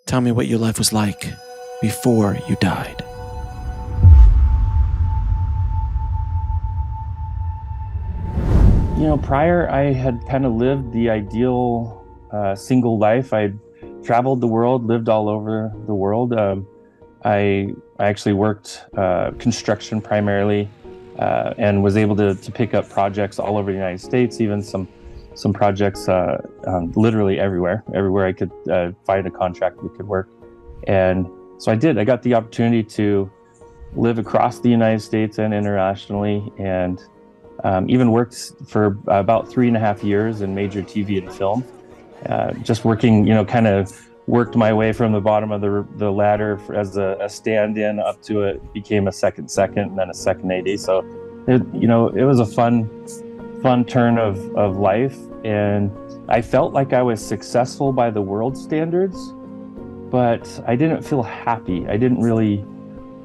Tell me what your life was like before you died. Prior I had kind of lived the ideal single life. I'd traveled the world, lived all over the world. I actually worked construction primarily and was able to pick up projects all over the United States, even some projects literally everywhere I could find a contract we could work. And so I did. I got the opportunity to live across the United States and internationally, and even worked for about 3.5 years in major TV and film. Just working, kind of worked my way from the bottom of the ladder as a stand-in up to it became a second, and then a second AD. So, it was a fun turn of life. And I felt like I was successful by the world standards, but I didn't feel happy. I didn't really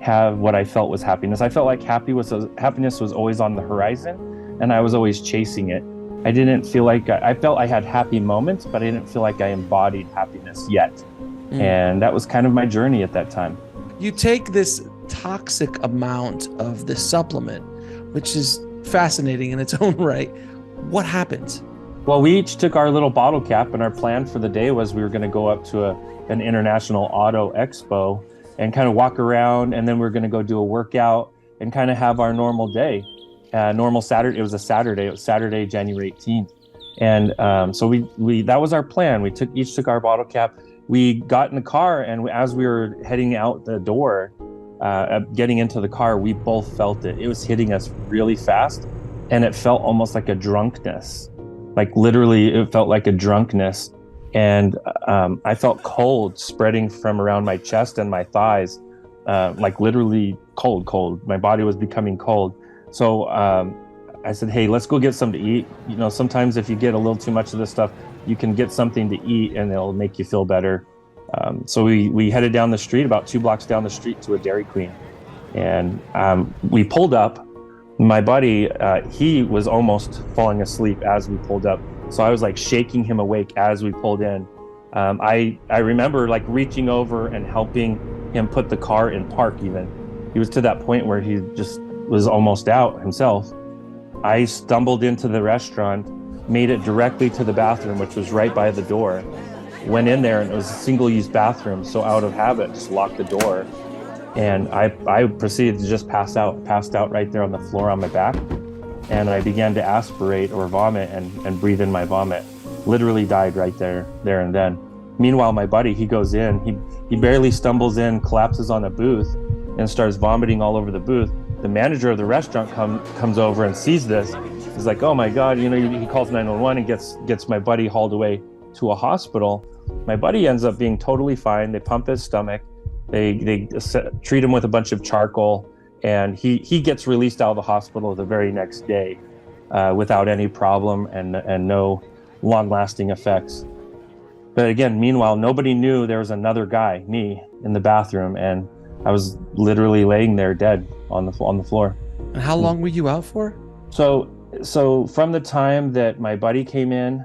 have what I felt was happiness. I felt like happiness was always on the horizon, and I was always chasing it. I didn't feel like I felt I had happy moments, but I didn't feel like I embodied happiness yet. And that was kind of my journey at that time. You take this toxic amount of the supplement, which is fascinating in its own right. What happens? Well, we each took our little bottle cap, and our plan for the day was we were going to go up to an international auto expo and kind of walk around, and then we're going to go do a workout and kind of have our normal day. Normal Saturday. It was a Saturday. It was Saturday, January 18th. And so we that was our plan. We each took our bottle cap. We got in the car, and as we were heading out the door, getting into the car, we both felt it. It was hitting us really fast, and it felt almost like a drunkenness. Like literally, it felt like a drunkenness. And I felt cold spreading from around my chest and my thighs, like literally cold. My body was becoming cold. So I said, hey, let's go get something to eat. Sometimes if you get a little too much of this stuff, you can get something to eat and it'll make you feel better. So we headed down the street, about 2 blocks down the street, to a Dairy Queen. And we pulled up. My buddy, he was almost falling asleep as we pulled up. So I was like shaking him awake as we pulled in. I remember like reaching over and helping him put the car in park even. He was to that point where he just was almost out himself. I stumbled into the restaurant, made it directly to the bathroom, which was right by the door. Went in there, and it was a single-use bathroom. So out of habit, just locked the door. And I proceeded to just passed out right there on the floor on my back. And I began to aspirate or vomit and breathe in my vomit. Literally died right there and then. Meanwhile, my buddy, he goes in, he barely stumbles in, collapses on a booth, and starts vomiting all over the booth. The manager of the restaurant comes over and sees this. He's like, oh my God, he calls 911 and gets my buddy hauled away to a hospital. My buddy ends up being totally fine. They pump his stomach. They treat him with a bunch of charcoal, and he gets released out of the hospital the very next day without any problem and no long-lasting effects. But again, meanwhile, nobody knew there was another guy, me, in the bathroom, and I was literally laying there dead on the floor. And how long were you out for? So from the time that my buddy came in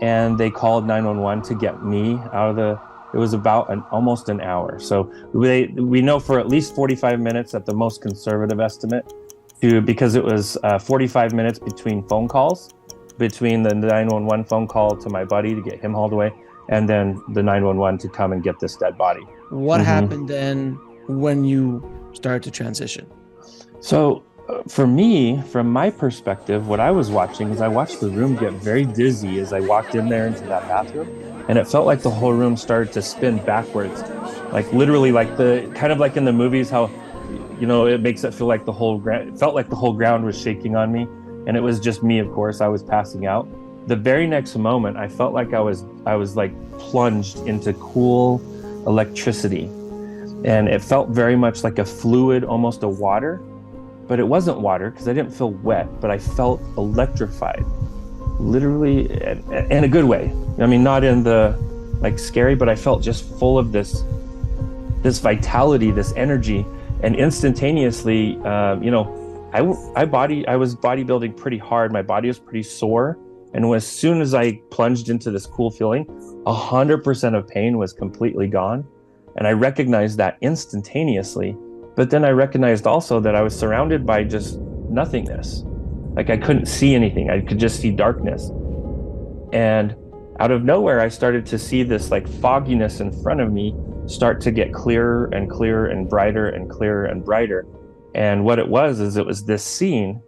and they called 911 to get me out of it was about almost an hour. So we know for at least 45 minutes at the most conservative estimate, because it was 45 minutes between phone calls, between the 911 phone call to my buddy to get him hauled away, and then the 911 to come and get this dead body. What happened then when you started to transition? So for me, from my perspective, what I was watching is I watched the room get very dizzy as I walked in there into that bathroom. And it felt like the whole room started to spin backwards. Like literally like kind of like in the movies, how, it makes it feel like it felt like the whole ground was shaking on me. And it was just me, of course, I was passing out. The very next moment, I felt like I was like plunged into cool electricity. And it felt very much like a fluid, almost a water, but it wasn't water because I didn't feel wet, but I felt electrified, literally, in a good way. I mean, not in the like scary, but I felt just full of this vitality, this energy. And instantaneously, I was bodybuilding pretty hard. My body was pretty sore. And as soon as I plunged into this cool feeling, 100% of pain was completely gone. And I recognized that instantaneously. But then I recognized also that I was surrounded by just nothingness. Like I couldn't see anything. I could just see darkness. And out of nowhere, I started to see this like fogginess in front of me start to get clearer and clearer and brighter and clearer and brighter. And what it was this scene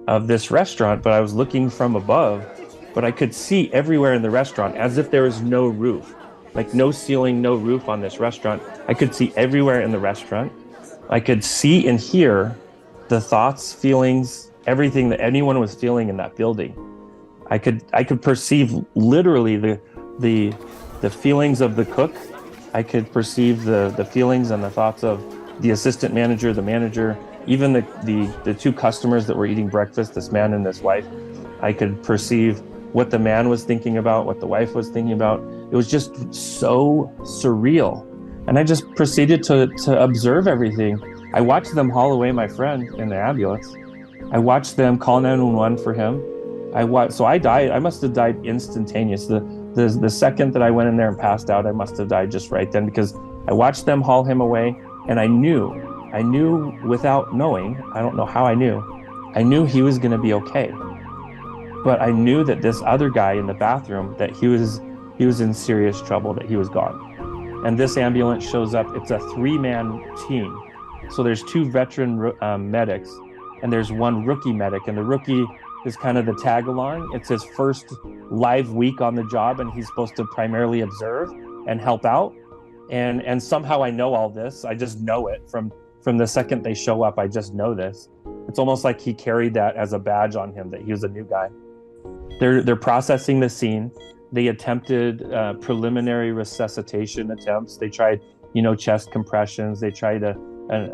of this restaurant, but I was looking from above, but I could see everywhere in the restaurant as if there was no roof, like no ceiling, no roof on this restaurant. I could see everywhere in the restaurant. I could see and hear the thoughts, feelings, everything that anyone was feeling in that building. I could perceive literally the feelings of the cook. I could perceive the feelings and the thoughts of the assistant manager, the manager, even the two customers that were eating breakfast, this man and this wife. I could perceive what the man was thinking about, what the wife was thinking about. It was just so surreal. And I just proceeded to observe everything. I watched them haul away my friend in the ambulance. I watched them call 911 for him. So I died. I must have died instantaneous. The second that I went in there and passed out, I must have died just right then, because I watched them haul him away, and I knew without knowing, I don't know how I knew he was going to be okay. But I knew that this other guy in the bathroom, that he was in serious trouble, that he was gone. And this ambulance shows up. It's a 3-man team. So there's 2 veteran medics, and there's 1 rookie medic, and the rookie is kind of the tag along. It's his first live week on the job, and he's supposed to primarily observe and help out. And somehow I know all this. I just know it from the second they show up. I just know this. It's almost like he carried that as a badge on him, that he was a new guy. They're processing the scene. They attempted preliminary resuscitation attempts. They tried, chest compressions. They tried a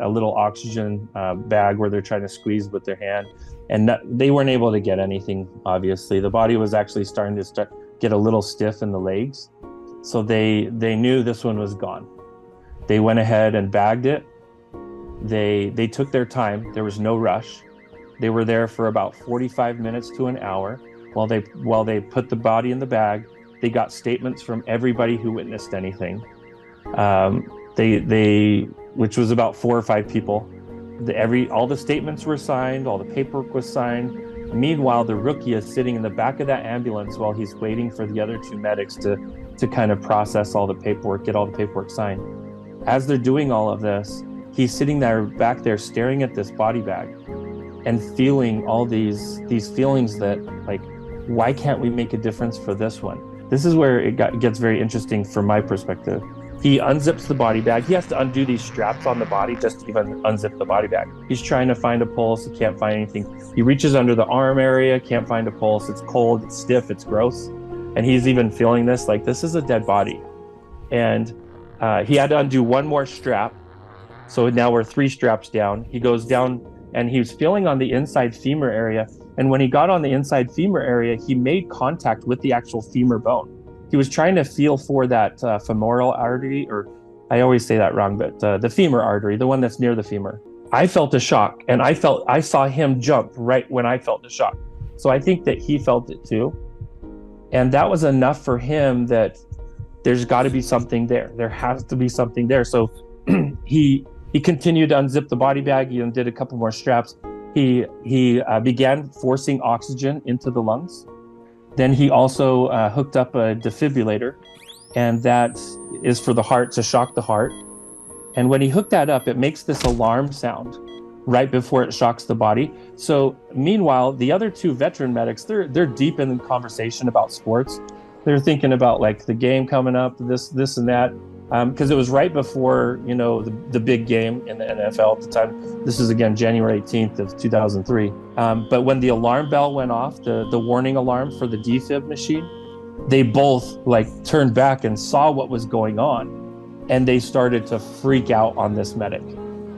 little oxygen bag where they're trying to squeeze with their hand, and they weren't able to get anything. Obviously, the body was actually starting to get a little stiff in the legs, so they knew this one was gone. They went ahead and bagged it. They took their time. There was no rush. They were there for about 45 minutes to an hour while they put the body in the bag. They got statements from everybody who witnessed anything. Which was about 4 or 5 people. All the statements were signed, all the paperwork was signed. Meanwhile, the rookie is sitting in the back of that ambulance while he's waiting for the other 2 medics to kind of process all the paperwork, get all the paperwork signed. As they're doing all of this, he's sitting there back there staring at this body bag and feeling all these feelings that, like, why can't we make a difference for this one? This is where it gets very interesting from my perspective. He unzips the body bag. He has to undo these straps on the body just to even unzip the body bag. He's trying to find a pulse. He can't find anything. He reaches under the arm area, can't find a pulse. It's cold, it's stiff, it's gross. And he's even feeling this, like, this is a dead body. And he had to undo 1 more strap. So now we're 3 straps down. He goes down and he was feeling on the inside femur area. And when he got on the inside femur area, he made contact with the actual femur bone. He was trying to feel for that femoral artery, or I always say that wrong, but the femur artery, the one that's near the femur. I felt a shock, and I saw him jump right when I felt the shock. So I think that he felt it too. And that was enough for him that there's got to be something there. There has to be something there. So he continued to unzip the body bag. He did a couple more straps. He began forcing oxygen into the lungs. Then he also hooked up a defibrillator, and that is for the heart, to shock the heart. And when he hooked that up, it makes this alarm sound right before it shocks the body. So meanwhile, the other 2 veteran medics, they're deep in the conversation about sports. They're thinking about, like, the game coming up, this and that, because it was right before, the big game in the NFL at the time. This is, again, January 18th of 2003. But when the alarm bell went off, the warning alarm for the defib machine, they both, like, turned back and saw what was going on, and they started to freak out on this medic.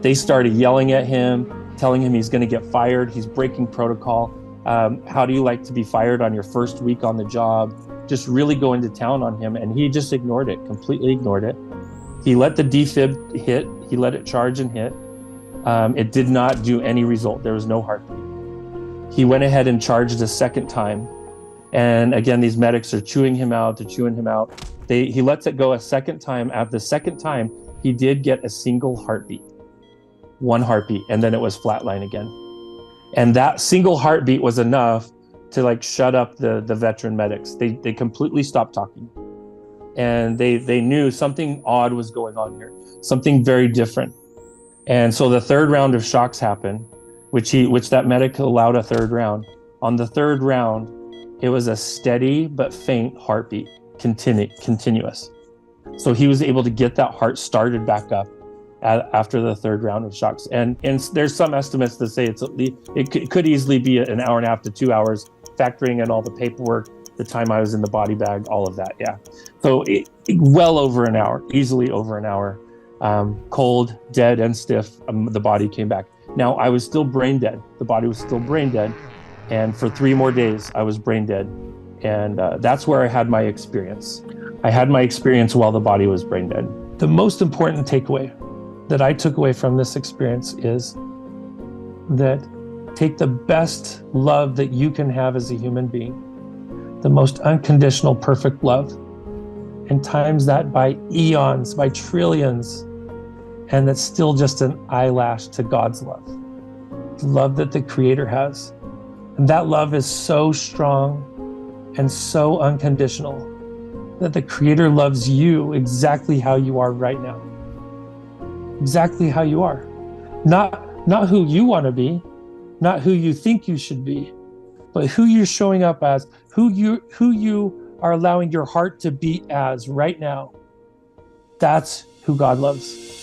They started yelling at him, telling him he's going to get fired. He's breaking protocol. How do you like to be fired on your first week on the job? Just really going to town on him, and he just ignored it, completely ignored it. He let the defib hit. He let it charge and hit. It did not do any result. There was no heartbeat. He went ahead and charged a second time, And again, these medics are chewing him out. They're chewing him out. He lets it go a second time. At the second time, he did get a single heartbeat, one heartbeat, and then it was flatline again. And that single heartbeat was enough to like shut up the veteran medics. They completely stopped talking. And they knew something odd was going on here, something very different. And so the third round of shocks happened, which that medic allowed a third round. On the third round, it was a steady but faint heartbeat, continuous. So he was able to get that heart started back up after the third round of shocks. And there's some estimates that say it could easily be an hour and a half to 2 hours, factoring in all the paperwork, the time I was in the body bag, all of that. Yeah. So well over an hour, easily over an hour. Cold, dead, and stiff. The body came back. Now I was still brain dead. The body was still brain dead. And for 3 more days, I was brain dead. And that's where I had my experience. I had my experience while the body was brain dead. The most important takeaway that I took away from this experience is that take the best love that you can have as a human being, the most unconditional, perfect love, and times that by eons, by trillions, and that's still just an eyelash to God's love, the love that the Creator has. And that love is so strong and so unconditional that the Creator loves you exactly how you are right now. Exactly how you are. Not who you want to be, not who you think you should be, but who you're showing up as, who you are allowing your heart to beat as right now. That's who God loves.